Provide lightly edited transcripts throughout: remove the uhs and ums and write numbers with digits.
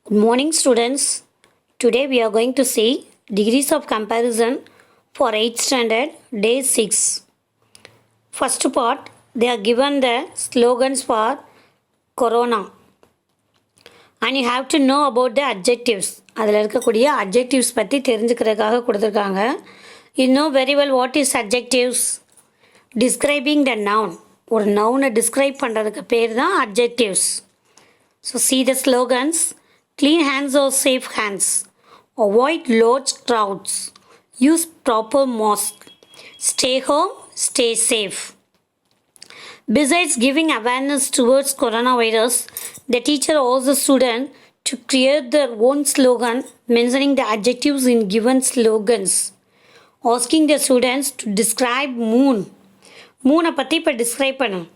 Good morning, students. Today we are going to see degrees of comparison for 8th standard, day 6. First part, they are given the slogans for Corona. And you have to know about the adjectives. அதில் இருக்கக்கூடிய adjectives பற்றி தெரிஞ்சுக்கிறதுக்காக கொடுத்துருக்காங்க. You know very well what is adjectives. Describing the noun. ஒரு நவுனை describe பண்ணுறதுக்கு பேர் தான் adjectives. So see the slogans. Clean hands or safe hands. Avoid large crowds. Use proper mask. Stay home, stay safe. Besides giving awareness towards coronavirus, the teacher asks the student to create their own slogan mentioning the adjectives in given slogans. Asking the students to describe moon. Moon பற்றி இப்போ describe பண்ணும்.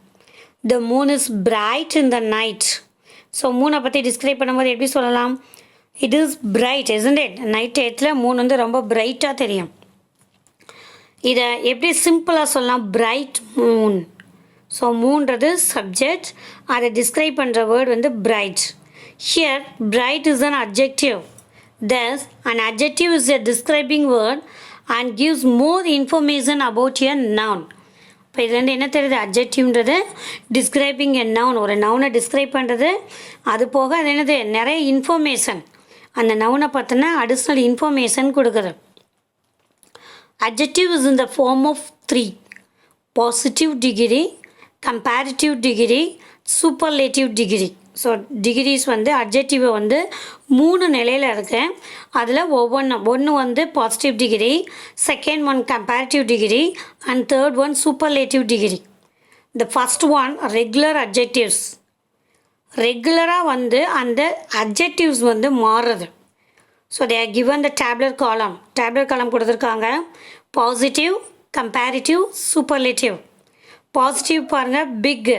The moon is bright in the night. So மூணை பற்றி describe பண்ணும்போது எப்படி சொல்லலாம்? It is bright isn't it? Night டயத்தில் மூணு வந்து ரொம்ப பிரைட்டாக தெரியும். இதை எப்படி சிம்பிளாக சொல்லலாம்? Bright moon. ஸோ மூன்றது சப்ஜெக்ட், அதை டிஸ்கிரைப் பண்ணுற வேர்டு வந்து bright. Here bright is an adjective. thus an adjective is a describing word and gives more information about a noun. இப்போ இதுலேருந்து என்ன தெரியுது? அட்ஜெக்டிவ்ன்றது டிஸ்கிரைபிங் எ நவுன், ஒரு நவுனை டிஸ்கிரைப் பண்ணுறது. அது போக அது என்னது? நிறைய இன்ஃபர்மேஷன், அந்த நவுனை பார்த்தினா அடிஷ்னல் இன்ஃபர்மேஷன் கொடுக்குது. Adjective is in the form of 3: positive degree, comparative degree, superlative degree. So degrees வந்து அட்ஜெக்டிவை வந்து 3 நிலையில் இருக்கு. அதில் ஒன்று வந்து positive degree, second one comparative degree and third one superlative degree. The first one regular adjectives. ரெகுலராக வந்து அந்த அட்ஜெக்டிவ்ஸ் வந்து மாறுறது. So they are given the tablet column கொடுத்துருக்காங்க. Positive, comparative, superlative. பாசிட்டிவ் பாருங்கள், பிக்.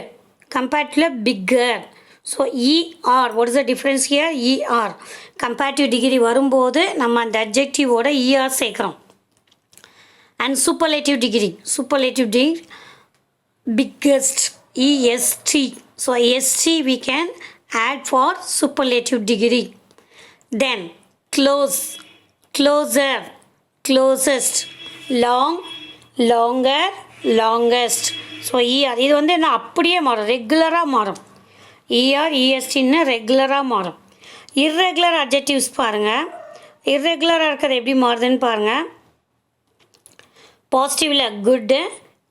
கம்பேரிட்டிவில் bigger. So ER, what is the difference here? ER. Comparative degree வரும்போது நம்ம அந்த அட்ஜெக்டிவோட ER சேர்க்குறோம். And superlative degree biggest, EST. So ST we can add for superlative degree. Then close, closer, closest, long, longer, longest. So ER இது வந்து என்ன அப்படியே மாறும், ரெகுலராக மாறும். ER, ESTன்னு ரெகுலராக மாறும். இர்ரெகுலர் அட்ஜெக்டிவ்ஸ் பாருங்கள். இர்ரெகுலராக இருக்கிறது எப்படி மாறுதுன்னு பாருங்கள். பாசிட்டிவில் குட்டு,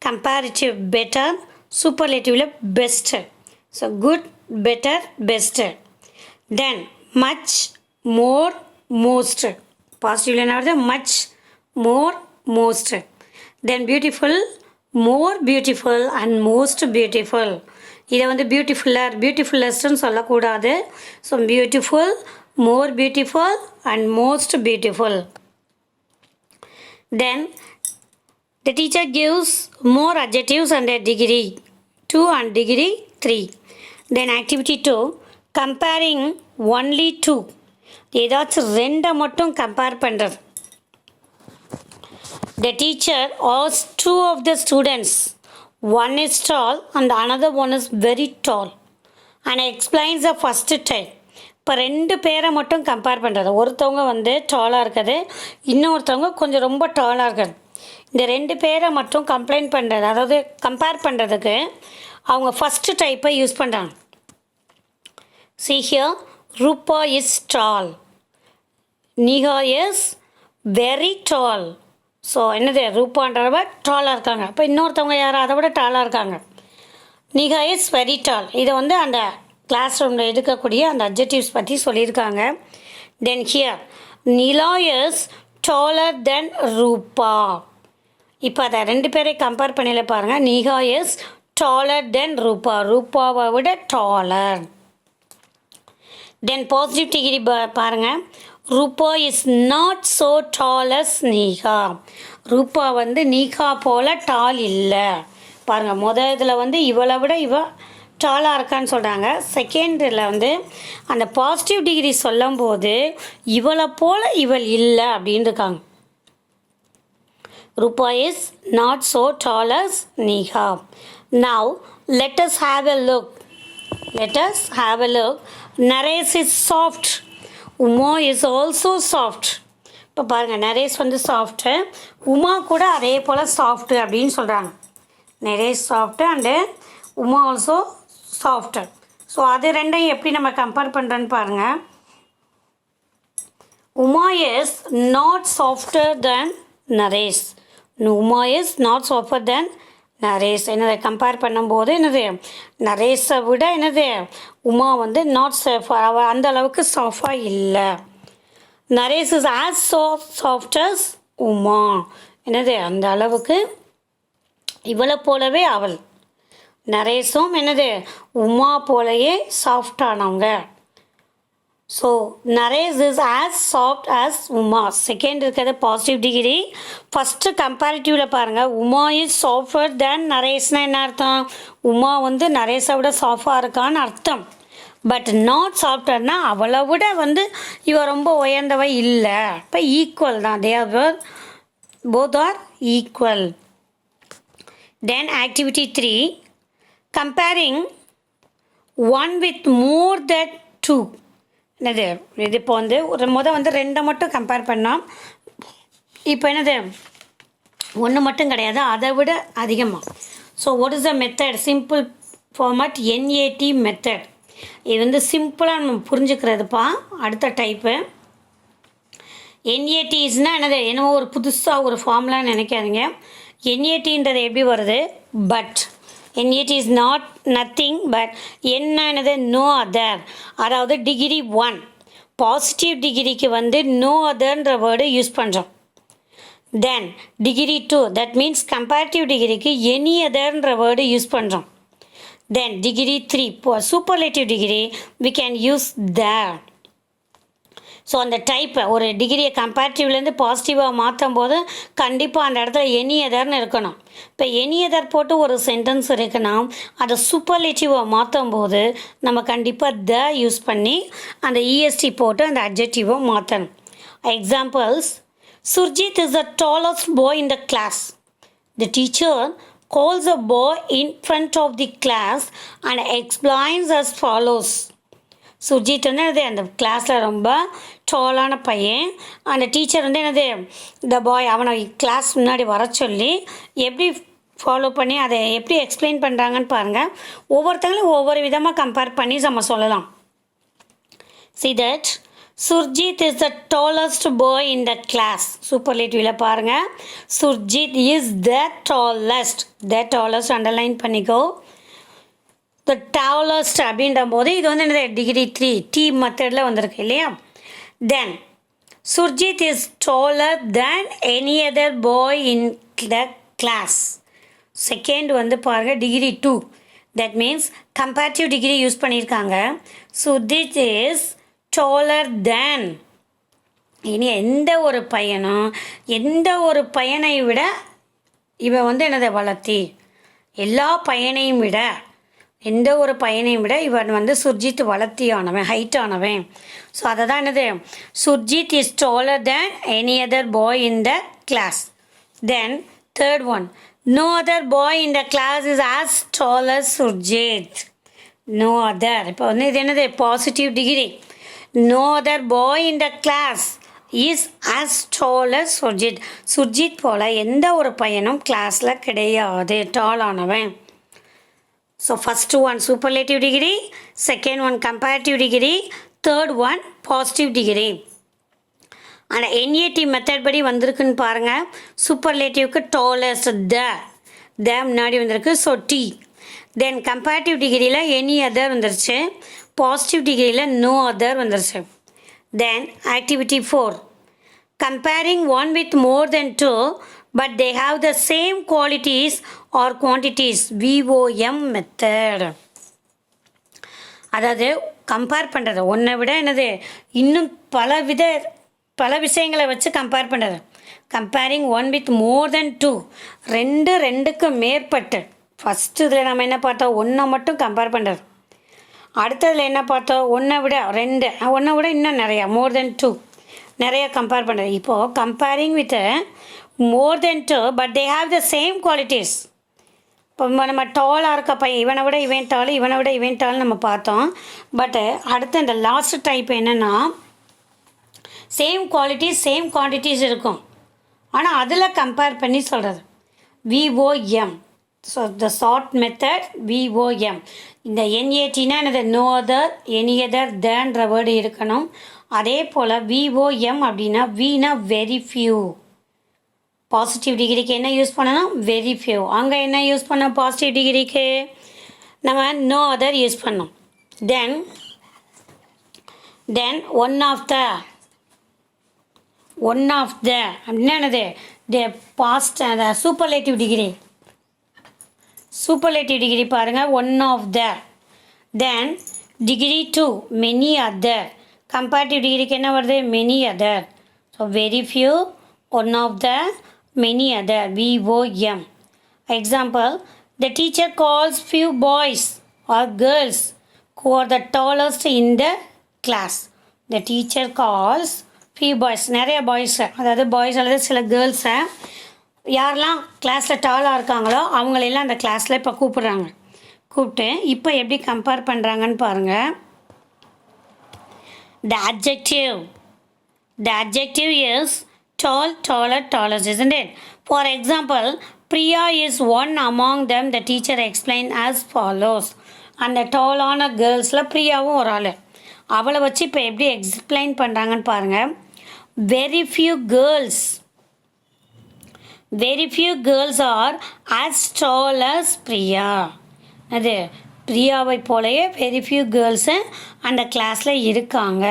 கம்பேரிட்டிவ் பெட்டர், சூப்பர்லேட்டிவில் best. So good, better, best. Then much, more, most. பாசிட்டிவில் என்ன வருது? Much, more, most. Then beautiful, more beautiful and most beautiful. இதை வந்து பியூட்டிஃபுல்லஸ்ட்னு சொல்லக்கூடாது. So beautiful, more beautiful and most beautiful. Then the teacher gives more adjectives and degree 2 and degree 3. Then activity 2, comparing only 2. ஏதாச்சும் 2 மட்டும் compare பண்ணுறது. The teacher asked 2 of the students. One is tall and another one is very tall. And explains the first type. இப்போ 2 பேரை மட்டும் compare பண்ணுறது. ஒருத்தவங்க வந்து டாலாக இருக்குது, இன்னொருத்தவங்க கொஞ்சம் ரொம்ப டாலாக இருக்குது. இந்த 2 பேரை மட்டும் கம்பேர் பண்ணுறதுக்கு அவங்க ஃபஸ்ட்டு டைப்பை யூஸ் பண்ணுறாங்க. See here, Rupa is tall. Neha is very tall. So என்னது? ரூபான்றவ டாலாக இருக்காங்க. இப்போ இன்னொருத்தவங்க யாரும் அதை விட டாலாக இருக்காங்க. Nikah is very tall. இதை வந்து அந்த கிளாஸ் ரூமில் எடுக்கக்கூடிய அந்த அட்ஜெக்டிவ்ஸ் பற்றி சொல்லியிருக்காங்க. Then here Nila is taller than Rupa. இப்போ அதை 2 பேரை கம்பேர் பண்ணல பாருங்கள். நிகா இஸ் டாலர் தென் ரூபா, ரூபாவை விட டாலர். தென் பாசிட்டிவ் டிகிரி பாருங்கள். Rupa is not so tall as Neeka. Rupa வந்து நீகா போல் டால் இல்லை. பாருங்கள், இதில் வந்து இவளை விட இவ டாலாக இருக்கான்னு சொல்கிறாங்க. செகண்டில் வந்து அந்த பாசிட்டிவ் டிகிரி சொல்லும்போது இவளை போல் இவள் இல்லை அப்படின்னு இருக்காங்க. Rupa is not so tall as Neeka. Now let us have a look. Naresh is soft Uma is also soft. இப்போ பாருங்கள், நரேஷ் வந்து சாஃப்ட்டு, உமா கூட அதே போல் சாஃப்ட்டு அப்படின்னு சொல்கிறாங்க. Naresh soft and Uma also soft. So அது ரெண்டையும் எப்படி நம்ம கம்பேர் பண்ணுறோன்னு பாருங்கள். Uma is not softer than Naresh. Uma is not softer than Naresh. என்னது கம்பேர் பண்ணும்போது என்னது நரேஷை விட என்னது உமா வந்து நாட் சேஃபாக, அந்த அளவுக்கு சாஃப்டாக இல்லை. Naresh is as soft as Uma. என்னது அந்த அளவுக்கு இவளை போலவே அவள். நரேஷும் என்னது உமா போலவே சாஃப்டானவங்க. So Naresh is as soft as Uma. Second இருக்கிறது பாசிட்டிவ் டிகிரி. ஃபஸ்ட்டு கம்பேரிட்டிவில் பாருங்கள், உமா இஸ் சாஃப்டர் தேன் நரேஷ்னால் என்ன அர்த்தம்? உமா வந்து நரேஷை விட சாஃப்டாக இருக்கான்னு அர்த்தம். பட் நாட் சாஃப்டர்னா அவளை விட வந்து இவ ரொம்ப உயர்ந்தவ இல்லை. இப்போ ஈக்குவல் தான். They are both are equal. Then activity 3, comparing one with more than 2. என்னது இது இப்போ வந்து ஒரு வந்து 2 மட்டும் கம்பேர் பண்ணோம். இப்போ என்னது 1 மட்டும் கிடையாது, அதை விட அதிகமாக. So what is the method? Simple format NAT method. இது வந்து சிம்பிளாக நம்ம புரிஞ்சுக்கிறதுப்பா. அடுத்த டைப்பு NATஸ்னால் என்னது, என்னவோ ஒரு புதுசாக ஒரு ஃபார்முலான்னு நினைக்காதீங்க. NATன்றது எப்படி வருது? But NAT is not nothing but என்னது நோ அதர். அதாவது டிகிரி 1 பாசிட்டிவ் டிகிரிக்கு வந்து நோ அதர்ன்ற வேர்டு யூஸ் பண்ணுறோம். தென் டிகிரி 2 தட் மீன்ஸ் கம்பேரிட்டிவ் டிகிரிக்கு எனி அதர்ன்ற வேர்டு யூஸ் பண்ணுறோம். Then degree 3 for superlative degree we can use that. So அந்த டைப்பை ஒரு டிகிரியை கம்பேரிட்டிவ்லேருந்து பாசிட்டிவாக மாற்றும் போது கண்டிப்பாக அந்த இடத்துல எனி அதர்னு இருக்கணும். இப்போ எனி அதர் போட்டு ஒரு சென்டென்ஸ் இருக்குன்னா அதை சூப்பர்லேட்டிவாக மாற்றும் போது நம்ம கண்டிப்பாக த யூஸ் பண்ணி அந்த EST போட்டு அந்த அட்ஜெக்டிவை மாற்றணும். Examples, Surjith is the tallest boy in the class. The teacher calls a boy in front of the class and explains as follows. Surjith வந்து என்னது அந்த கிளாஸில் ரொம்ப டாலான பையன். அந்த டீச்சர் வந்து என்னது இந்த பாய் அவனை கிளாஸ் முன்னாடி வர சொல்லி எப்படி ஃபாலோ பண்ணி அதை எப்படி எக்ஸ்பிளைன் பண்ணுறாங்கன்னு பாருங்கள். ஒவ்வொருத்தங்களும் ஒவ்வொரு விதமாக கம்பேர் பண்ணி நம்ம சொல்லலாம். See that Surjit is the tallest boy in the class. Superlative பாருங்கள், Surjit is the tallest. The tallest underline பண்ணிக்கோ. The tallest அப்படின்ற போது இது வந்து என்னது டிகிரி 3 T மெத்தடில் வந்திருக்கு இல்லையா. Then Surjit is taller than any other boy in the class. Second வந்து பாருங்கள் degree 2. That means comparative degree use பண்ணியிருக்காங்க. Surjit is taller than. இனி எந்த ஒரு பையனை விட இவன் வந்து என்னதை வளர்த்தி, எல்லா பையனையும் விட எந்த ஒரு பையனையும் விட இவன் வந்து சுர்ஜித் வளர்த்தியானவன், ஹைட்டானவன். ஸோ அதை தான் என்னது Surjith is taller than any other boy in the class. Then third one, no other boy in the class is as tall as Surjit. No other. இப்போ வந்து இது என்னது positive degree. No other boy in the class is as tall as Surjit. Surjit போல் எந்த ஒரு பையனும் கிளாஸில் கிடையாது, டாலானவன். So first one superlative degree, second one comparative degree, third one positive degree. ஆனால் NAT மெத்தட் படி வந்திருக்குன்னு பாருங்கள். சூப்பர்லேட்டிவ்க்கு டாலஸ்ட் த முன்னாடி வந்திருக்கு, ஸோ T. தென் கம்பேரிட்டிவ் டிகிரியில் எனி அதர் வந்துருச்சு, பாசிட்டிவ் டிகிரியில் நோ அதர் வந்துருச்சு. Then activity 4, comparing one with more than 2 but they have the same qualities or quantities. VOM method. அதாவது கம்பேர் பண்ணுறது ஒன்றை விட என்னது இன்னும் பல விஷயங்களை வச்சு கம்பேர் பண்ணுறது. Comparing one with more than 2, ரெண்டுக்கு மேற்பட்டு. ஃபஸ்ட்டு இதில் நம்ம என்ன பார்த்தோம், ஒன்றை மட்டும் கம்பேர் பண்ணுறது. அடுத்ததில் என்ன பார்த்தோம், ஒன்றை விட இன்னும் நிறையா மோர் தென் 2 நிறைய கம்பேர் பண்ணுறது. இப்போது comparing with more than 2 but they have the same qualities. இப்போ நம்ம டாலாக இருக்க பையன் இவனை விட இவன் டால் நம்ம பார்த்தோம். பட்டு அடுத்த இந்த லாஸ்ட் டைப் என்னென்னா சேம் குவாலிட்டி சேம் குவான்டிட்டிஸ் இருக்கும், ஆனால் அதில் கம்பேர் பண்ணி சொல்கிறது. VOM. So the short method VOM. இந்த NATனா என்னது, நோ அதர், எனி அதர், தேன்ற வேர்டு இருக்கணும். அதே போல் VOM அப்படின்னா வீனா வெரி ஃபியூ. பாசிட்டிவ் டிகிரிக்கு என்ன யூஸ் பண்ணணும், வெரி ஃபியூ. அங்கே என்ன யூஸ் பண்ணோம், பாசிட்டிவ் டிகிரிக்கு நம்ம நோ அதர் யூஸ் பண்ணோம். தென் ஒன் ஆஃப் த அப்படின்னா என்னது, past superlative degree. Superlative degree பாருங்கள், one of the. Then degree 2 many other. Comparative டிகிரிக்கு என்ன வருது, many other. So very few, one of the, many other, VOM. Example, the teacher calls few boys or girls who are the tallest in the class. The teacher calls few boys, நிறைய பாய்ஸை, அதாவது boys அல்லது சில கேர்ள்ஸை, யாரெல்லாம் கிளாஸில் டாலாக இருக்காங்களோ அவங்களெல்லாம் அந்த கிளாஸில் இப்போ கூப்பிட்றாங்க. கூப்பிட்டு இப்போ எப்படி கம்பேர் பண்ணுறாங்கன்னு பாருங்கள். The adjective is tall, taller, tallest, isn't it? For example, Priya is one among them, the teacher explained as follows. அந்த டாலான கேர்ள்ஸில் பிரியாவும் ஒரு ஆள். அவளை வச்சு இப்போ எப்படி எக்ஸ்பிளைன் பண்ணுறாங்கன்னு பாருங்கள். Very few girls are as tall as Priya. அது பிரியாவை போலயே வெரி ஃபியூ கேர்ள்ஸு அந்த கிளாஸில் இருக்காங்க.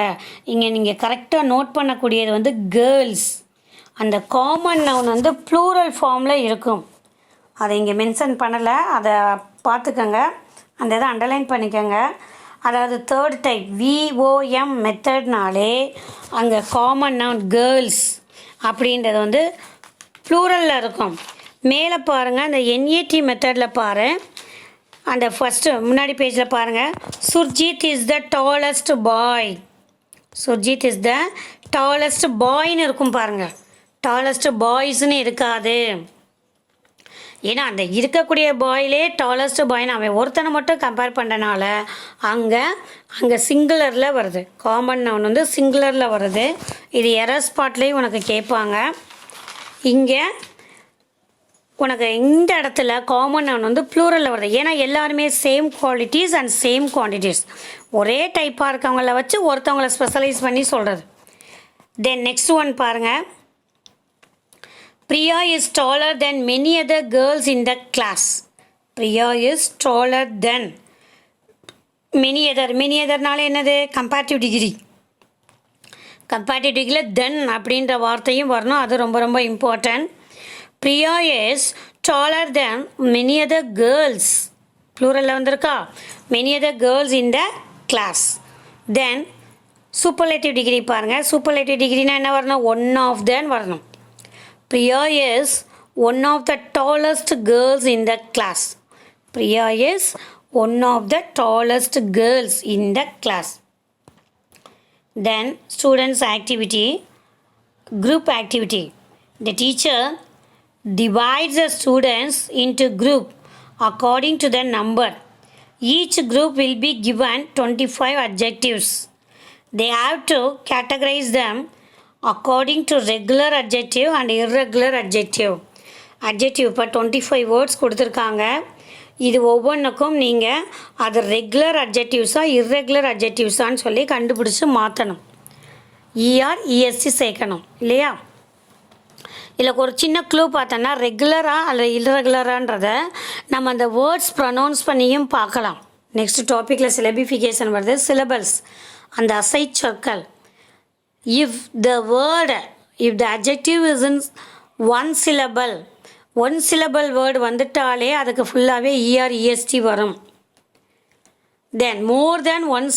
இங்கே நீங்கள் கரெக்டாக நோட் பண்ணக்கூடியது வந்து கேர்ள்ஸ். அந்த காமன் நவுன் வந்து ப்ளூரல் ஃபார்மில் இருக்கும். அதை இங்கே மென்ஷன் பண்ணலை, அதை பார்த்துக்கோங்க, அந்த இதை அண்டர்லைன் பண்ணிக்கோங்க. அதாவது தேர்ட் டைப் VOM மெத்தட்னாலே அங்கே காமன் நவுன் கேர்ள்ஸ் அப்படின்றது வந்து ப்ளூரலில் இருக்கும். மேலே பாருங்கள், அந்த NAT மெத்தடில் பாருங்கள், அந்த ஃபஸ்ட்டு முன்னாடி பேஜில் பாருங்கள். Surjit is the tallest boy. Surjit is the tallest பாய்னு இருக்கும் பாருங்கள். டாலஸ்ட் பாய்ஸ்ன்னு இருக்காது. ஏன்னா அந்த இருக்கக்கூடிய பாயிலே டாலஸ்ட் பாய்னு அவன் ஒருத்தனை மட்டும் கம்பேர் பண்ணுறனால அங்கே சிங்குலரில் வருது. காமன் நவுன் வந்து சிங்குலரில் வருது. இது எரர் ஸ்பாட்லேயும் உனக்கு கேட்பாங்க. இங்கே உனக்கு இந்த இடத்துல காமன் நவுன் வந்து ப்ளூரலில் வருது. ஏன்னா எல்லாருமே same qualities and same quantities, ஒரே டைப்பாக இருக்கவங்கள வச்சு ஒருத்தவங்கள ஸ்பெஷலைஸ் பண்ணி சொல்கிறது. தென் நெக்ஸ்ட் ஒன் பாருங்கள். Priya is taller than many other girls in the class. Priya is taller than many otherனால என்னது, கம்பேரிட்டிவ் டிகிரி. கம்பேரிட்டிவ் டிகிரியில் தென் அப்படின்ற வார்த்தையும் வரணும், அது ரொம்ப ரொம்ப important. Priya is taller than many other girls. ப்ளூரலில் வந்திருக்கா, many other girls in the class. Then superlative degree பாருங்கள். சூப்பர்லேட்டிவ் டிகிரினா என்ன வரணும், ஒன் ஆஃப் தன் வரணும். Priya is one of the tallest girls in the class. Priya is one of the tallest girls in the class. Then students activity, group activity. The teacher divides the students into group according to the number. Each group will be given 25 adjectives. They have to categorize them according to regular adjective and irregular adjective. Adjective இப்போ 25 words கொடுத்துருக்காங்க. இது ஒவ்வொன்றுக்கும் நீங்கள் அது regular அட்ஜெக்டிவ்ஸாக irregular அட்ஜெக்டிவ்ஸான்னு சொல்லி கண்டுபிடிச்சி மாற்றணும். EST சேர்க்கணும் இல்லையா. இதில் ஒரு சின்ன க்ளூ பார்த்தோன்னா ரெகுலராக அல்லது இர்ரெகுலரான்றதை நம்ம அந்த வேர்ட்ஸ் ப்ரொனவுன்ஸ் பண்ணியும் பார்க்கலாம். நெக்ஸ்ட் டாப்பிக்கில் சிலபிஃபிகேஷன் வருது, சிலபல்ஸ், அந்த அசை சொற்கள். If the adjective is in one syllable word வந்துட்டாலே அதுக்கு ஃபுல்லாகவே EST வரும். தென் மோர் தேன் ஒன்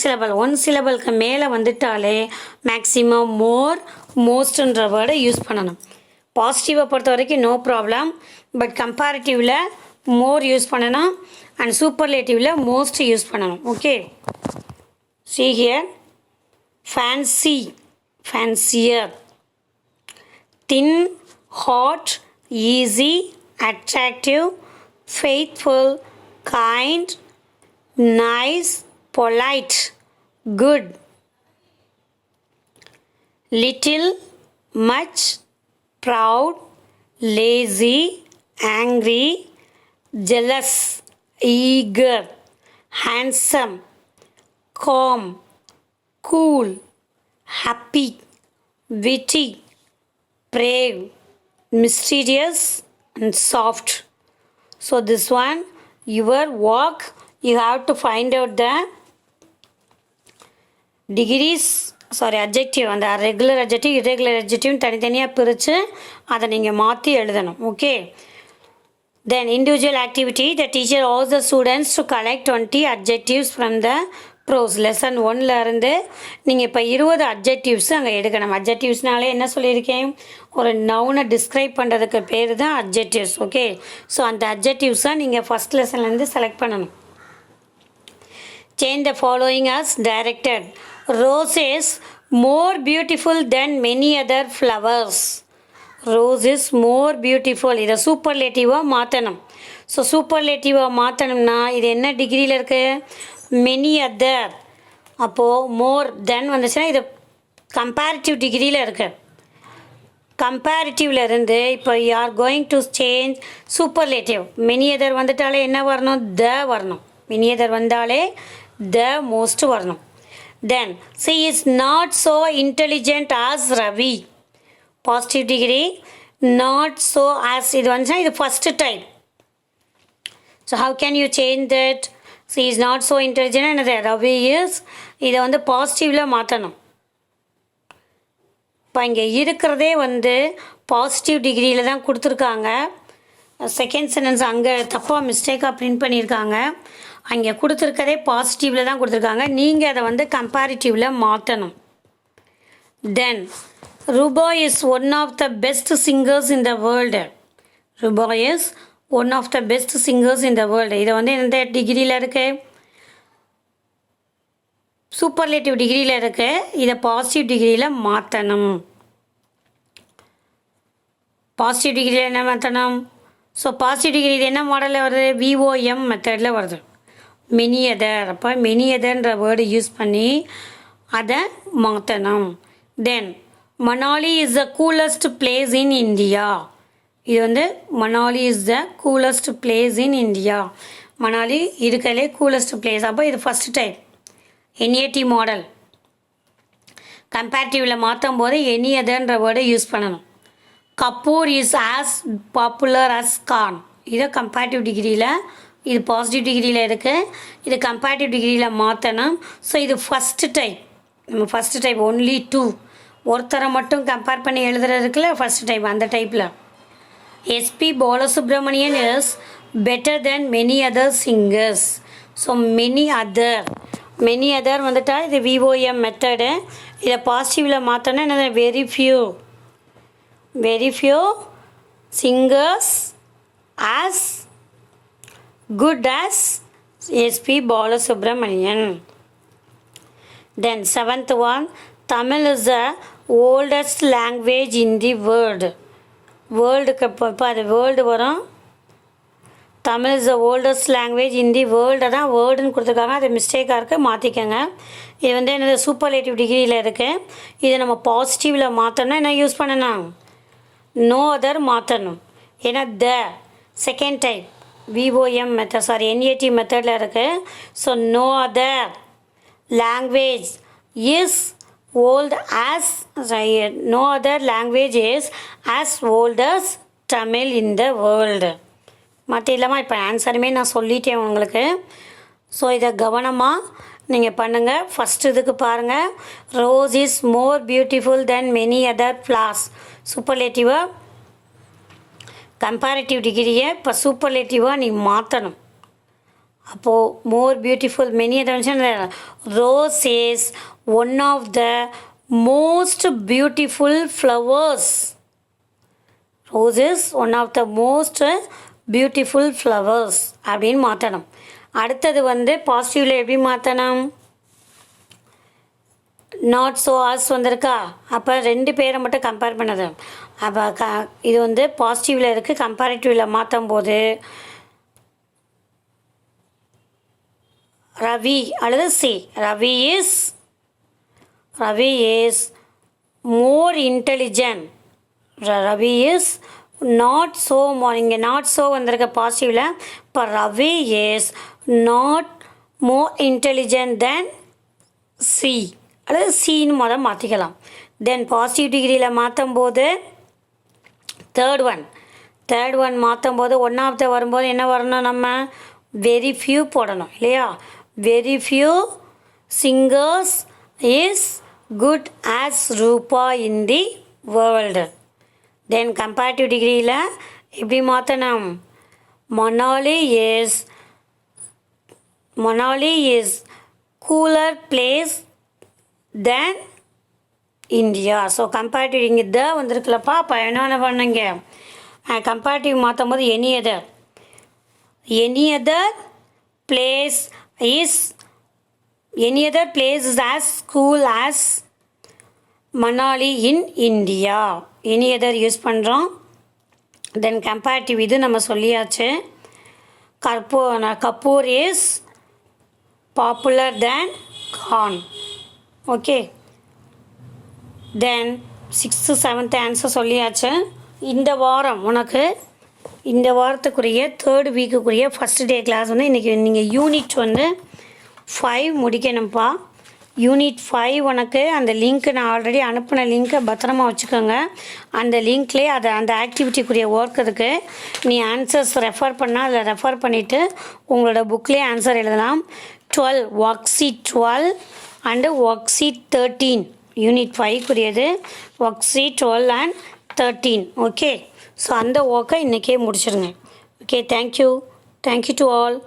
சிலபிள்க்கு மேலே வந்துட்டாலே மேக்ஸிமம், மோர், மோஸ்ட்ன்ற வேர்டை யூஸ் பண்ணணும். பாசிட்டிவை பொறுத்த வரைக்கும் நோ ப்ராப்ளம், பட் கம்பேரிட்டிவில் மோர் யூஸ் பண்ணணும் அண்ட் சூப்பர்லேட்டிவில் மோஸ்ட் யூஸ் பண்ணணும். Okay, see here, fancier, thin, hot, easy, attractive, faithful, kind, nice, polite, good. little, much, proud, lazy, angry, jealous, eager, handsome, calm, cool, happy, witty, brave, mysterious, and soft. So this one, your work, you have to find out the degrees, adjective, அந்த regular adjective, irregular adjective தனித்தனியாக பிரித்து அதை நீங்கள் மாற்றி எழுதணும். Okay. Then individual activity, the teacher asks the students to collect 20 adjectives from the prose. lesson 1ல இருந்து நீங்கள் இப்போ 20 adjectives அங்கே எடுக்கணும். adjectivesனாலே என்ன சொல்லியிருக்கேன், ஒரு நவுனை டிஸ்கிரைப் பண்ணுறதுக்கு பேர் தான் adjectives. ஓகே. ஸோ அந்த adjectives-ஐ நீங்கள் ஃபஸ்ட் லெசன்லேருந்து செலக்ட் பண்ணணும். Change the following as directed. Rose is more beautiful than many other flowers. Rose is more beautiful. இதை சூப்பர்லேட்டிவாக மாற்றணும். ஸோ சூப்பர்லேட்டிவாக மாற்றணும்னா இது என்ன டிகிரியில் இருக்குது, மெனி அதர். அப்போது மோர் தென் வந்துச்சுன்னா இது கம்பேரிட்டிவ் டிகிரியில் இருக்குது. கம்பேரிட்டிவில் இருந்து இப்போ you are going to change superlative. Many other வந்துட்டாலே என்ன வரணும், த வரணும். மெனி அதர் வந்தாலே த மோஸ்ட் வரணும். தென் she is not so intelligent as Ravi. Positive degree, not so as இது வந்துச்சுன்னா இது first type. So how can you change that, C is not so intelligent என்னது, ரவி இஸ், இதை வந்து பாசிட்டிவில் மாற்றணும். இப்போ இங்கே இருக்கிறதே வந்து பாசிட்டிவ் டிகிரியில் தான் கொடுத்துருக்காங்க. செகண்ட் சென்டென்ஸ் அங்கே தப்பாக மிஸ்டேக்காக பிரிண்ட் பண்ணியிருக்காங்க. அங்கே கொடுத்துருக்கதே பாசிட்டிவில் தான் கொடுத்துருக்காங்க. நீங்கள் அதை வந்து கம்பேரிட்டிவில் மாற்றணும். தென் Ruba is one of the best singers in the world. Ruba is one of the best singers in the world. இதை வந்து எந்த டிகிரியில் இருக்குது, சூப்பர்லேட்டிவ் டிகிரியில் இருக்குது. இதை பாசிட்டிவ் டிகிரியில் மாற்றணும். பாசிட்டிவ் டிகிரியில் என்ன மாற்றணும், ஸோ பாசிட்டிவ் டிகிரியில் என்ன மாடலில் வருது, விஓஎம் மெத்தடில் வருது. Many other. அப்போ மெனி அதர்ன்ற வேர்டு யூஸ் பண்ணி அதை மாற்றணும். Then Manali is the coolest place in India. இது வந்து Manali is the coolest place in India. Manali இருக்கிறதுலே கூலஸ்ட் பிளேஸ். அப்போ இது ஃபஸ்ட் டைப் என்ஏடி மாடல். கம்பேரிட்டிவில் மாற்றும் போது எனி அதர்ன்ற வேர்டை யூஸ் பண்ணணும். Kapoor is as popular as Khan. இதை கம்பேரிட்டிவ் டிகிரியில், இது பாசிட்டிவ் டிகிரியில் இருக்குது. இது கம்பேரிட்டிவ் டிகிரியில் மாற்றணும். ஸோ இது ஃபஸ்ட்டு டைப். நம்ம ஃபஸ்ட்டு டைப் ஒன்லி டூ, ஒருத்தரை மட்டும் கம்பேர் பண்ணி எழுதுறதுக்குல ஃபஸ்ட் டைப். அந்த டைப்பில் SP Balasubramanian is better then many other singers. So many other வந்துட்டால் இது விஓஎம் மெத்தடு. இதை பாசிட்டிவில் மாற்றோன்னா என்ன, very few singers as good as SP Balasubramanian. Then seventh one, Tamil is the oldest language in the world. வேர்ல்டுக்கு இப்போ அது world வரும். Tamil is the oldest language in the world தான் வேர்டுன்னு கொடுத்துருக்காங்க. அது மிஸ்டேக்காக இருக்குது, மாற்றிக்கோங்க. இது வந்து என்னது சூப்பர்லேட்டிவ் டிகிரியில் இருக்குது. இதை நம்ம பாசிட்டிவில் மாற்றணும்னா என்ன யூஸ் பண்ணணும், நோ அதர் மாற்றணும். ஏன்னா the second type VOM method NAT மெத்தடில் இருக்குது. So no other language is old as, no other language is as old as Tamil in the world. மற்ற இல்லாமல் இப்போ ஆன்சருமே நான் சொல்லிட்டேன் உங்களுக்கு. ஸோ இதை கவனமாக நீங்கள் பண்ணுங்கள். ஃபஸ்ட்டு இதுக்கு பாருங்கள், rose is more beautiful than many other flowers. சூப்பர்லேட்டிவாக கம்பேரிட்டிவ் டிகிரியை இப்போ சூப்பர்லேட்டிவாக நீ மாற்றணும். அப்போது more beautiful many other, rose is one of the most beautiful flowers. Rose is one of the most beautiful flowers அப்படின்னு மாற்றணும். அடுத்தது வந்து பாசிட்டிவில் எப்படி மாற்றணும், நாட் ஸோ ஆஸ் வந்திருக்கா. அப்போ ரெண்டு பேரை மட்டும் கம்பேர் பண்ணது. அப்போ இது வந்து பாசிட்டிவில் இருக்குது. கம்பேரிட்டிவில் மாற்றும் போது ரவி அல்லது C, Ravi is more intelligent. Ravi is not so more. இங்கே நாட் ஸோ வந்திருக்க பாசிட்டிவில். இப்போ Ravi is not more intelligent then C அல்லது சின்னு முதல் மாற்றிக்கலாம். தென் பாசிட்டிவ் டிகிரியில் மாற்றும் போது தேர்ட் ஒன் மாற்றும் போது ஒன்றாவது வரும்போது என்ன வரணும், நம்ம வெரி ஃபியூ போடணும் இல்லையா. Very few singers is good as Rupa in the world. Then comparative டிகிரியில் எப்படி மாற்றணும், Manali is cooler place than India. So comparative இங்கே த வந்திருக்குல்லப்பா. அப்போ என்னென்ன பண்ணுங்க, கம்பேரிட்டிவ் மாற்றும் போது any other place is as cool as Manali in India. Any other use பண்ணுறோம். தென் கம்பேரிட்டிவ் இது நம்ம சொல்லியாச்சு. Kapoor is popular than Khan. Okay, then 6th 7th answer சொல்லியாச்சு. இந்த வாரம் உனக்கு இந்த வாரத்துக்குரிய 3rd வீக்குக்குரிய ஃபஸ்ட் டே கிளாஸ் வந்து இன்றைக்கி நீங்கள் யூனிட் வந்து 5 முடிக்கணும்ப்பா. யூனிட் 5 உனக்கு அந்த லிங்க்கு நான் ஆல்ரெடி அனுப்பின லிங்க்கை பத்திரமா வச்சுக்கோங்க. அந்த லிங்க்லேயே அந்த ஆக்டிவிட்டிக்குரிய ஒர்க் இருக்குது. நீ ஆன்சர்ஸ் ரெஃபர் பண்ணால் அதில் ரெஃபர் பண்ணிவிட்டு உங்களோட புக்லேயே ஆன்சர் எழுதலாம். 12 work sheet 12 and work sheet 13 unit 5க்குரியது. Work sheet 12 and 13. Okay, so அந்த ஒர்க்கை இன்றைக்கே முடிச்சிடுங்க. Okay, thank you to all.